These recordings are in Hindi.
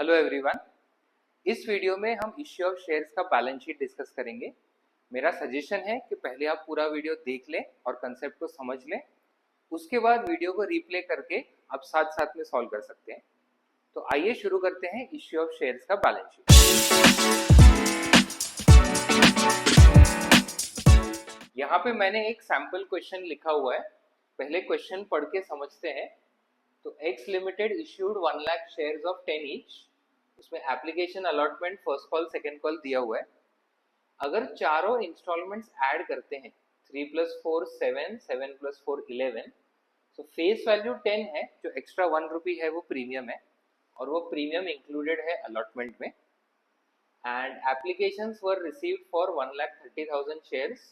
Hello everyone. इस वीडियो में हम इश्यू ऑफ शेयर्स का बैलेंस शीट डिस्कस करेंगे। मेरा सजेशन है कि पहले आप पूरा वीडियो देख लें और कंसेप्ट को समझ लें, उसके बाद वीडियो को रीप्ले करके आप साथ साथ में सॉल्व कर सकते हैं। तो आइए शुरू करते हैं इश्यू ऑफ शेयर्स का बैलेंस शीट। यहाँ पे मैंने एक सैम्पल क्वेश्चन लिखा हुआ है, पहले क्वेश्चन पढ़ के समझते हैं। तो X limited issued 1 lakh shares of 10 each. उसमें application allotment first call second call दिया हुआ है। अगर चारों इंस्टॉलमेंट्स ऐड करते हैं 3 + 4 7, 7 + 4 11, तो फेस वैल्यू 10 है, जो एक्स्ट्रा 1 रुपी है वो प्रीमियम है और वो प्रीमियम इंक्लूडेड है अलॉटमेंट में। And applications were received for 1,30,000 shares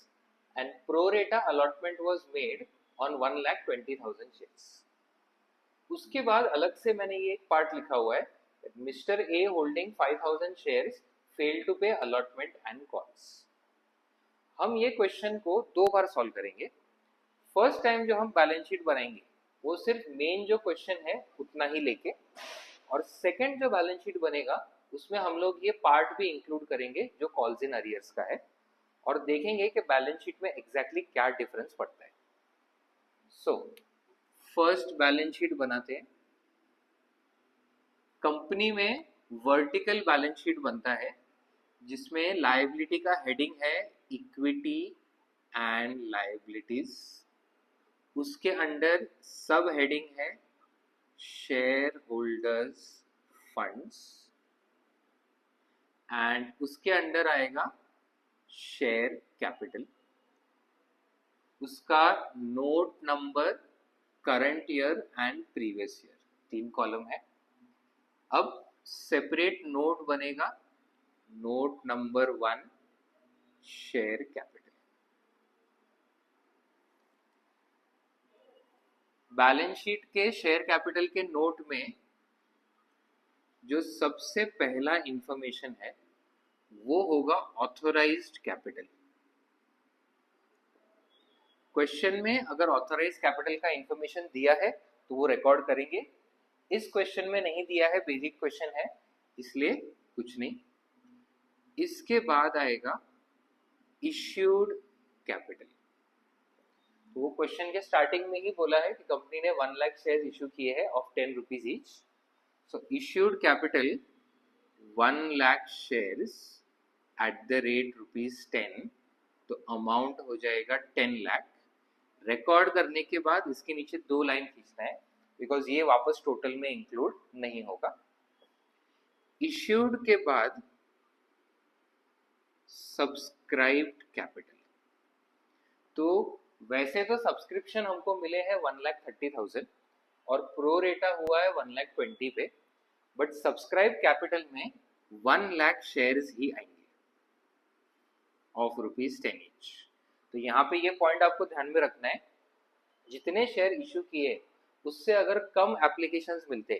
and pro रेटा allotment was made on 1,20,000 shares. उसके बाद अलग से मैंने ये एक पार्ट लिखा हुआ है, mister A holding 5,000 shares fail to pay allotment and calls. हम ये क्वेश्चन को दो बार सॉल्व करेंगे। फर्स्ट टाइम जो हम बैलेंस शीट बनाएंगे वो सिर्फ मेन जो क्वेश्चन है उतना ही लेके, और सेकंड जो बैलेंस शीट बनेगा उसमें हम लोग ये पार्ट भी इंक्लूड करेंगे जो कॉल्स इन अरियर्स का है, और देखेंगे कि बैलेंस शीट में एग्जैक्टली क्या डिफरेंस पड़ता है। सो फर्स्ट बैलेंस शीट बनाते हैं। कंपनी में वर्टिकल बैलेंस शीट बनता है जिसमें लायबिलिटी का हेडिंग है इक्विटी एंड लायबिलिटीज, उसके अंडर सब हेडिंग है शेयर होल्डर्स फंड्स, एंड उसके अंडर आएगा शेयर कैपिटल। उसका note number, current year and previous year, 3 column है। अब सेपरेट नोट बनेगा, note number 1 share capital. Balance sheet के शेयर कैपिटल के नोट में जो सबसे पहला इंफॉर्मेशन है वो होगा ऑथोराइज्ड कैपिटल। क्वेश्चन में अगर ऑथोराइज्ड कैपिटल का इंफॉर्मेशन दिया है तो वो रिकॉर्ड करेंगे। इस क्वेश्चन में नहीं दिया है, बेसिक क्वेश्चन है इसलिए कुछ नहीं। इसके बाद आएगा इश्यूड कैपिटल। तो वो क्वेश्चन के स्टार्टिंग में ही बोला है कि कंपनी ने 1 लाख शेयर इशू किए हैं of 10 rupees each. So issued capital 1 lakh shares at the rate ₹10, तो अमाउंट हो जाएगा 10 लाख। रिकॉर्ड करने के बाद इसके नीचे 2 लाइन खींचना है बिकॉज ये वापस टोटल में इंक्लूड नहीं होगा। इश्यूड के बाद सब्सक्राइब्ड कैपिटल। तो वैसे तो सब्सक्रिप्शन हमको मिले हैं 1,30,000 और प्रो रेटा हुआ है 1,20,000 पे, बट सब्सक्राइब कैपिटल में 1 लाख शेयर्स ही आएंगे ऑफ ₹10 ईच। तो यहाँ पे ये पॉइंट आपको ध्यान में रखना है, जितने शेयर इशू किए उससे अगर कम एप्लीकेशंस मिलते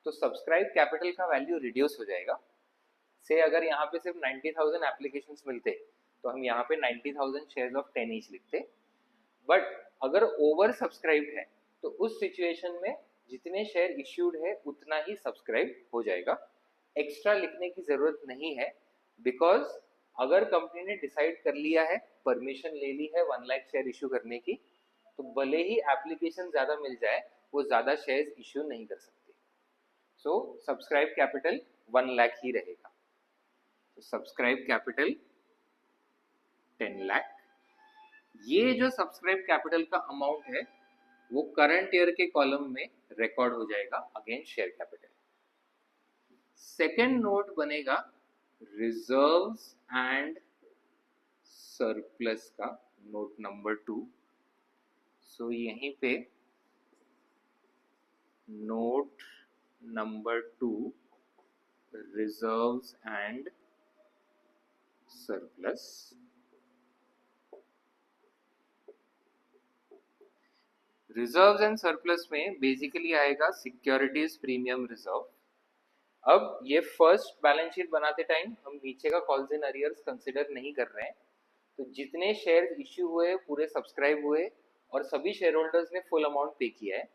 तो सब्सक्राइब कैपिटल का वैल्यू रिड्यूस हो जाएगा। से अगर यहाँ पे सिर्फ 90,000 एप्लीकेशंस मिलते तो हम यहाँ पे 90,000 शेयर्स ऑफ 10 ईच लिखते, बट अगर ओवर सब्सक्राइब है तो उस सिचुएशन में जितने शेयर इश्यूड है उतना ही सब्सक्राइब हो जाएगा। एक्स्ट्रा लिखने की जरूरत नहीं है, बिकॉज अगर कंपनी ने डिसाइड कर लिया है, परमिशन ले ली है 1 लाख शेयर इशू करने की, तो भले ही एप्लीकेशन ज़्यादा मिल जाए वो ज़्यादा शेयर्स इशू नहीं कर सकते। सो सब्सक्राइब कैपिटल 1 लाख ही रहेगा। तो सब्सक्राइब कैपिटल 10 लाख। ये जो सब्सक्राइब कैपिटल का अमाउंट है वो करंट ईयर के कॉलम में रिकॉर्ड हो जाएगा against share capital. Second note बनेगा रिजर्व्स एंड सरप्लस का, नोट नंबर 2। सो यहीं पे note number 2 reserves and surplus. Reserves and surplus में बेसिकली आएगा सिक्योरिटीज प्रीमियम रिजर्व। अब ये फर्स्ट बैलेंस शीट बनाते टाइम हम नीचे का कॉल्स इन अरियर्स कंसिडर नहीं कर रहे हैं, तो जितने शेयर इश्यू हुए पूरे सब्सक्राइब हुए और सभी शेयर होल्डर्स ने फुल अमाउंट पे किया है।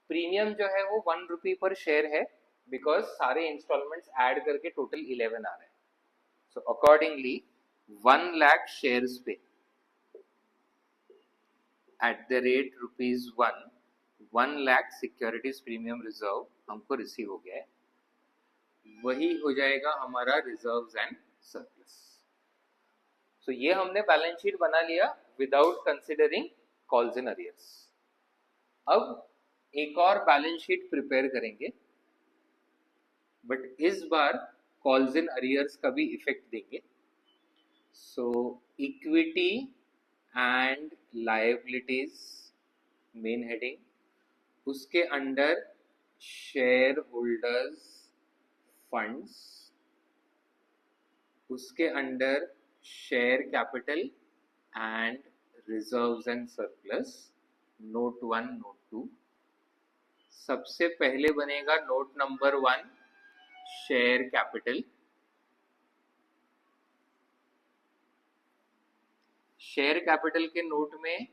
प्रीमियम जो है वो 1 रुपी पर शेयर है, बिकॉज सारे इंस्टॉलमेंट्स ऐड करके टोटल 11 आ रहे हैं. सो अकॉर्डिंगली 1 लाख शेयर्स पे at the rate ₹1 1 lakh securities premium reserve हमको रिसीव हो गया है. वही हो जाएगा हमारा रिजर्व्स एंड सरप्लस. सो ये हमने बैलेंस शीट बना लिया without considering calls in arrears. अब एक और बैलेंस शीट प्रिपेयर करेंगे, बट इस बार कॉल्स इन अरियर्स का भी इफेक्ट देंगे. So equity and liabilities main heading, उसके अंडर शेयर होल्डर्स फंड्स, उसके under share capital and reserves and surplus, note 1 note 2. सबसे पहले बनेगा note number 1 share capital. Share capital के नोट में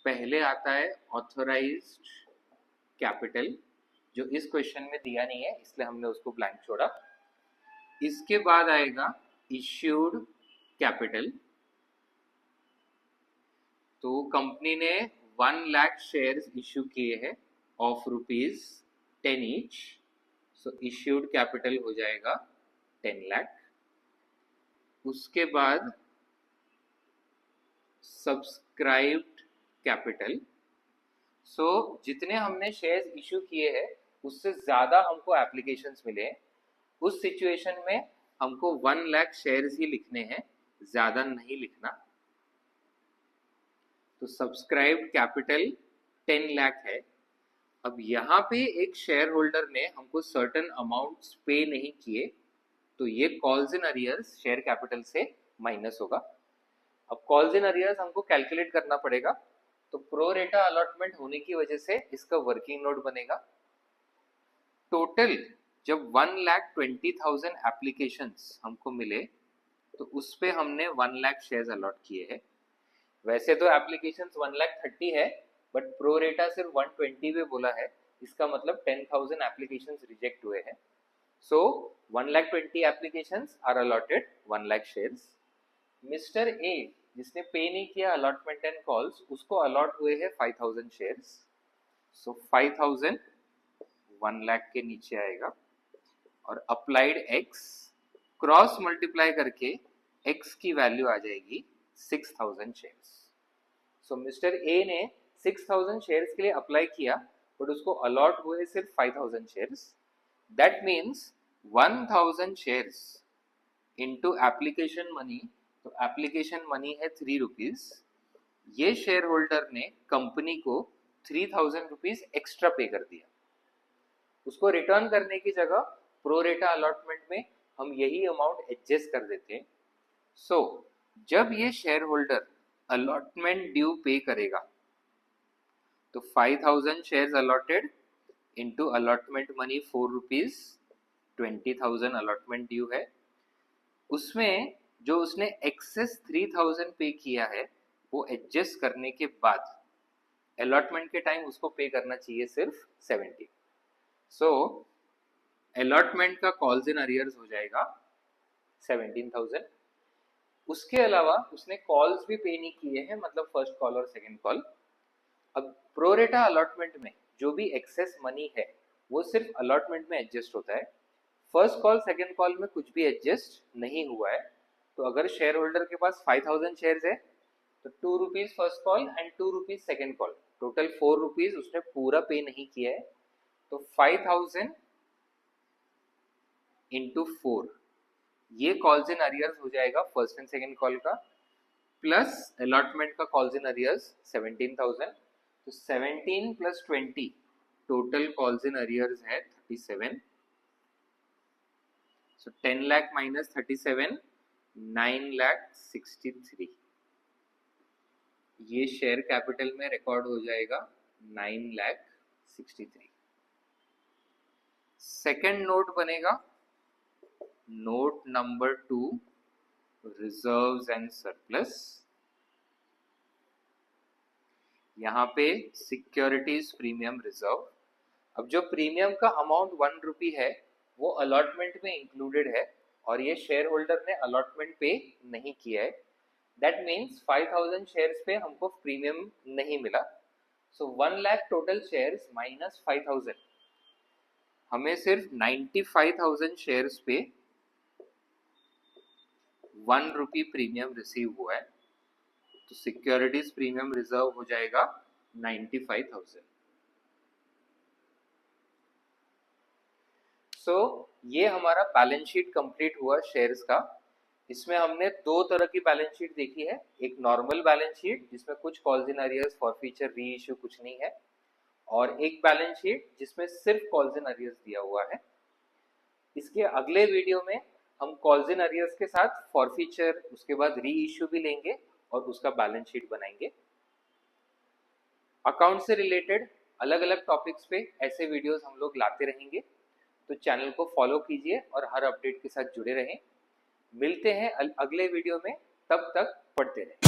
पहले आता है ऑथराइज्ड कैपिटल, जो इस क्वेश्चन में दिया नहीं है इसलिए हमने उसको ब्लैंक छोड़ा. इसके बाद आएगा इश्यूड कैपिटल. तो कंपनी ने 1 लाख शेयर्स इश्यू किए हैं of ₹10 each. So issued capital हो जाएगा 10 लाख. उसके बाद सब्सक्राइब्ड कैपिटल. सो जितने हमने शेयर्स इश्यू किए हैं उससे ज़्यादा हमको एप्लीकेशंस मिले हैं. उस सिचुएशन में हमको 1 लाख शेयर्स ही लिखने हैं, ज़्यादा नहीं लिखना. तो सब्सक्राइब्ड कैपिटल 10 लाख है. अब यहाँ पे एक शेयर होल्डर ने हमको सर्टेन अमाउंट्स पे नहीं किए, तो ये calls in arrears share capital से माइनस होगा. अब कॉल्स इन अरियर्स हमको कैलकुलेट करना पड़ेगा. तो प्रो रेटा अलॉटमेंट होने की वजह से इसका वर्किंग नोट बनेगा. टोटल जब 1,20,000 एप्लीकेशंस हमको मिले तो उस पे हमने 1 लाख शेयर्स अलॉट किए हैं. वैसे तो एप्लीकेशंस 1,30,000 है, बट प्रो रेटा सिर्फ 120 पे बोला है. इसका मतलब 10,000 एप्लीकेशंस रिजेक्ट हुए हैं. So 1,20,000 applications are allotted 1 lakh shares. Mister A जिसने पे नहीं किया अलॉटमेंट एंड कॉल्स, उसको अलॉट हुए हैं 5,000 शेयर्स. सो 5,000 1 लाख के नीचे आएगा और अप्लाइड एक्स क्रॉस मल्टीप्लाई करके एक्स की वैल्यू आ जाएगी 6,000 शेयर्स. सो मिस्टर ए ने 6,000 शेयर्स के लिए अप्लाई किया, बट उसको अलॉट हुए सिर्फ 5,000 shares. That means 1,000 shares into application money. तो एप्लीकेशन मनी है ₹3. ये शेयर होल्डर ने कंपनी को 3,000 रुपीज एक्स्ट्रा पे कर दिया. उसको रिटर्न करने की जगह प्रो रेटा अलॉटमेंट में हम यही अमाउंट एडजस्ट कर देते हैं. सो जब ये शेयर होल्डर अलॉटमेंट ड्यू पे करेगा तो 5,000 shares allotted into allotment money ₹4, 20,000 allotment due है. उसमें जो उसने एक्सेस 3,000 पे किया है वो एडजस्ट करने के बाद अलॉटमेंट के टाइम उसको पे करना चाहिए सिर्फ 70. सो अलॉटमेंट का कॉल्स इन अरियर्स हो जाएगा 17,000. उसके अलावा उसने कॉल्स भी पे नहीं किए हैं, मतलब फर्स्ट कॉल और सेकंड कॉल. अब प्रो रेटा अलॉटमेंट में जो भी एक्सेस मनी है वो सिर्फ अलॉटमेंट में एडजस्ट होता है. फर्स्ट कॉल सेकंड कॉल में कुछ भी एडजस्ट नहीं हुआ है. तो अगर शेयर होल्डर के पास 5,000 शेयर्स है तो ₹2 first call and ₹2 second call, total ₹4 उसने पूरा पे नहीं किया है. तो 5,000 इंटू 4 ये कॉल्स इन अरियर्स हो जाएगा फर्स्ट एंड सेकंड कॉल का, प्लस अलॉटमेंट का कॉल्स इन अरियर्स 17,000. तो 17 plus 20 total calls in arrears है 37. सो 10 लाख माइनस 37 9,63,000. ये शेयर कैपिटल में रिकॉर्ड हो जाएगा 9,63,000. सेकेंड नोट बनेगा note number 2 reserves and surplus. यहाँ पे सिक्योरिटीज प्रीमियम रिजर्व. अब जो प्रीमियम का अमाउंट ₹1 है वो अलॉटमेंट में इंक्लूडेड है और ये शेयर होल्डर ने अलॉटमेंट पे नहीं किया है। दैट मीन्स 5000 शेयर्स पे हमको प्रीमियम नहीं मिला। सो 1 लाख टोटल शेयर्स माइनस 5000, हमें सिर्फ 95,000 शेयर्स पे 1 रुपी प्रीमियम रिसीव हुआ है। तो सिक्योरिटीज प्रीमियम रिजर्व हो जाएगा 95,000। सो ये हमारा बैलेंस शीट कंप्लीट हुआ शेयर्स का। इसमें हमने दो तरह की बैलेंस शीट देखी है, एक नॉर्मल बैलेंस शीट जिसमें कुछ कॉल्स इन अरियर्स फॉरफीचर री इश्यू कुछ नहीं है, और एक बैलेंस शीट जिसमें सिर्फ कॉल्स इन अरियर्स दिया हुआ है। इसके अगले वीडियो में हम कॉल्स इन अरियर्स के साथ फॉरफीचर, उसके बाद री इश्यू भी लेंगे और उसका बैलेंस शीट बनाएंगे। अकाउंट से रिलेटेड अलग अलग टॉपिक्स पे ऐसे वीडियोस हम लोग लाते रहेंगे, तो चैनल को फॉलो कीजिए और हर अपडेट के साथ जुड़े रहें। मिलते हैं अगले वीडियो में, तब तक पढ़ते रहें।